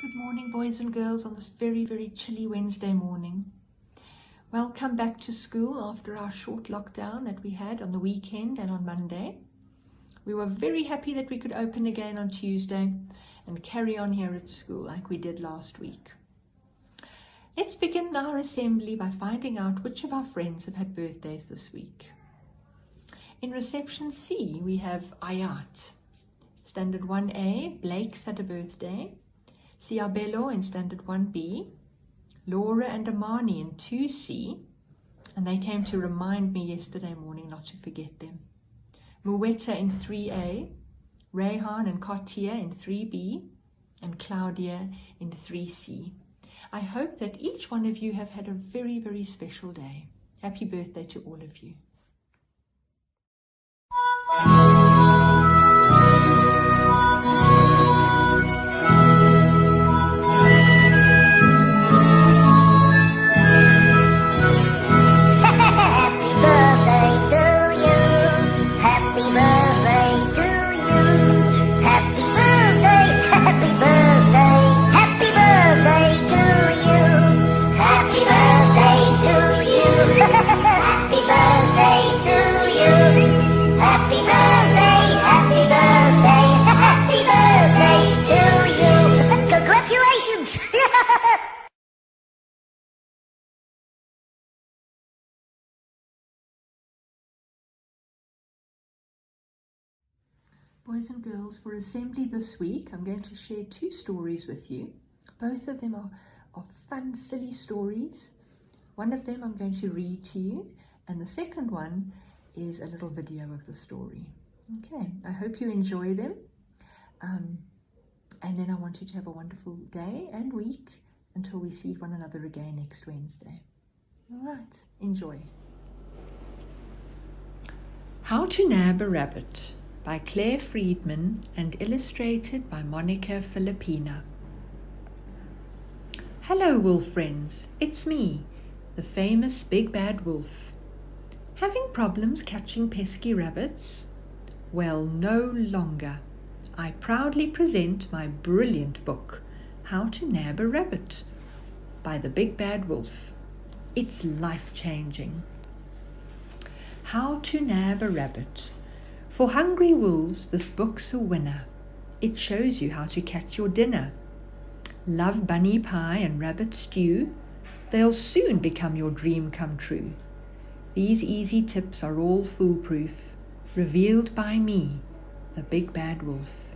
Good morning, boys and girls, on this very, very chilly Wednesday morning. Welcome back to school after our short lockdown that we had on the weekend and on Monday. We were very happy that we could open again on Tuesday and carry on here at school like we did last week. Let's begin our assembly by finding out which of our friends have had birthdays this week. In reception C, we have Ayat. Standard 1A, Blake's had a birthday. Siabelo in Standard 1B, Laura and Amani in 2C, and they came to remind me yesterday morning not to forget them. Muweta in 3A, Rayhan and Katia in 3B, and Claudia in 3C. I hope that each one of you have had a very, very special day. Happy birthday to all of you. Boys and girls, for assembly this week, I'm going to share two stories with you. Both of them are fun, silly stories. One of them I'm going to read to you, and the second one is a little video of the story. Okay, I hope you enjoy them. And then I want you to have a wonderful day and week until we see one another again next Wednesday. All right, enjoy. How to Nab a Rabbit by Claire Friedman and illustrated by Monica Filipina. Hello, wolf friends. It's me, the famous Big Bad Wolf. Having problems catching pesky rabbits? Well, no longer. I proudly present my brilliant book, How to Nab a Rabbit, by the Big Bad Wolf. It's life-changing. How to Nab a Rabbit. For hungry wolves, this book's a winner. It shows you how to catch your dinner. Love bunny pie and rabbit stew? They'll soon become your dream come true. These easy tips are all foolproof, revealed by me, the Big Bad Wolf.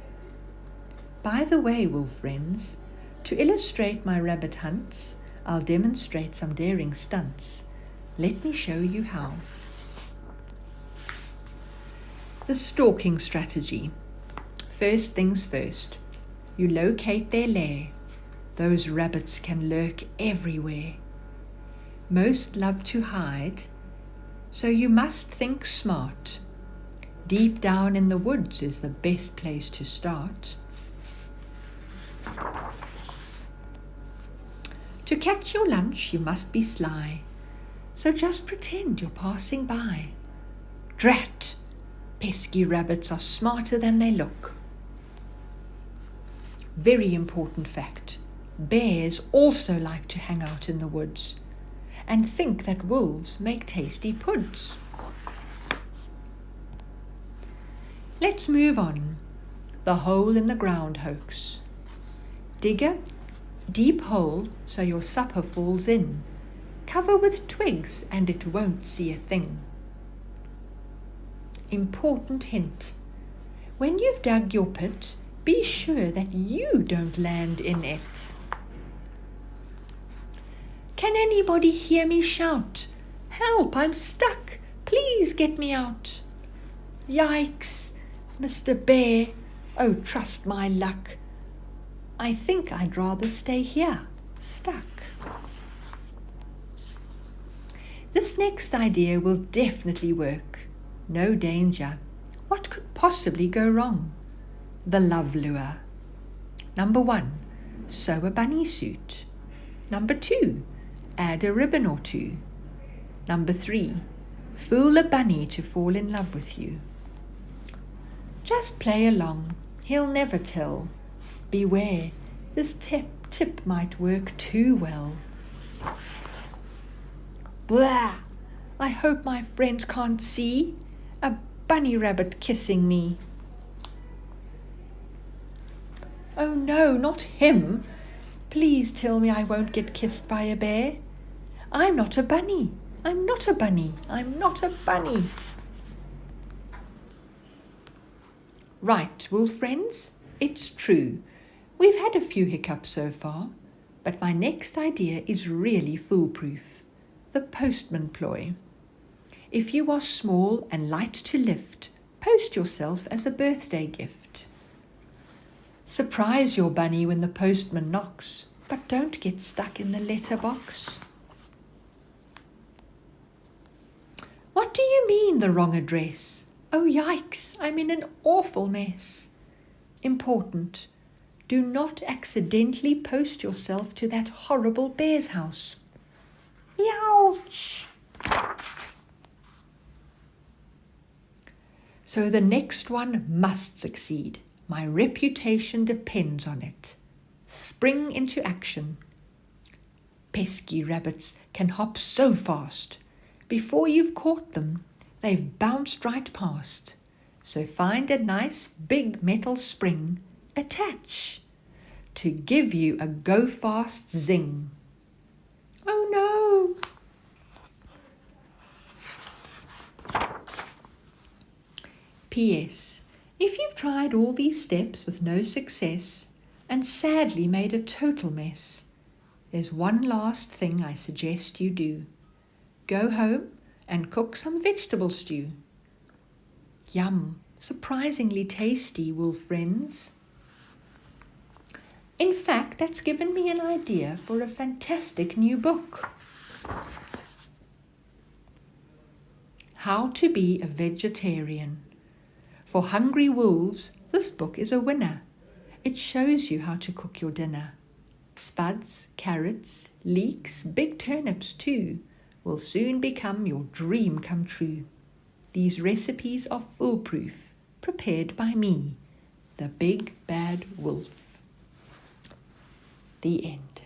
By the way, wolf friends, to illustrate my rabbit hunts, I'll demonstrate some daring stunts. Let me show you how. The stalking strategy. First things first, you locate their lair. Those rabbits can lurk everywhere. Most love to hide, so you must think smart. Deep down in the woods is the best place to start. To catch your lunch, you must be sly, so just pretend you're passing by. Drat! Pesky rabbits are smarter than they look. Very important fact. Bears also like to hang out in the woods and think that wolves make tasty puds. Let's move on. The hole in the ground hoax. Dig a deep hole so your supper falls in. Cover with twigs and it won't see a thing. Important hint. When you've dug your pit, be sure that you don't land in it. Can anybody hear me shout? Help, I'm stuck. Please get me out. Yikes, Mr. Bear. Oh, trust my luck. I think I'd rather stay here, stuck. This next idea will definitely work. No danger. What could possibly go wrong? The love lure. Number 1, sew a bunny suit. Number 2, add a ribbon or two. Number 3, fool a bunny to fall in love with you. Just play along, he'll never tell. Beware, this tip tip might work too well. Blah! I hope my friend can't see. A bunny rabbit kissing me. Oh no, not him. Please tell me I won't get kissed by a bear. I'm not a bunny. I'm not a bunny. I'm not a bunny. Right, wolf friends, it's true. We've had a few hiccups so far, but my next idea is really foolproof. The postman ploy. If you are small and light to lift, post yourself as a birthday gift. Surprise your bunny when the postman knocks, but don't get stuck in the letterbox. What do you mean, the wrong address? Oh, yikes, I'm in an awful mess. Important. Do not accidentally post yourself to that horrible bear's house. Ouch! So the next one must succeed. My reputation depends on it. Spring into action. Pesky rabbits can hop so fast. Before you've caught them, they've bounced right past. So find a nice big metal spring, attach, to give you a go-fast zing. Oh no! P.S. If you've tried all these steps with no success and sadly made a total mess, there's one last thing I suggest you do. Go home and cook some vegetable stew. Yum, surprisingly tasty, wolf friends. In fact, that's given me an idea for a fantastic new book. How to be a vegetarian. For hungry wolves, this book is a winner. It shows you how to cook your dinner. Spuds, carrots, leeks, big turnips too, will soon become your dream come true. These recipes are foolproof, prepared by me, the big bad wolf. The end.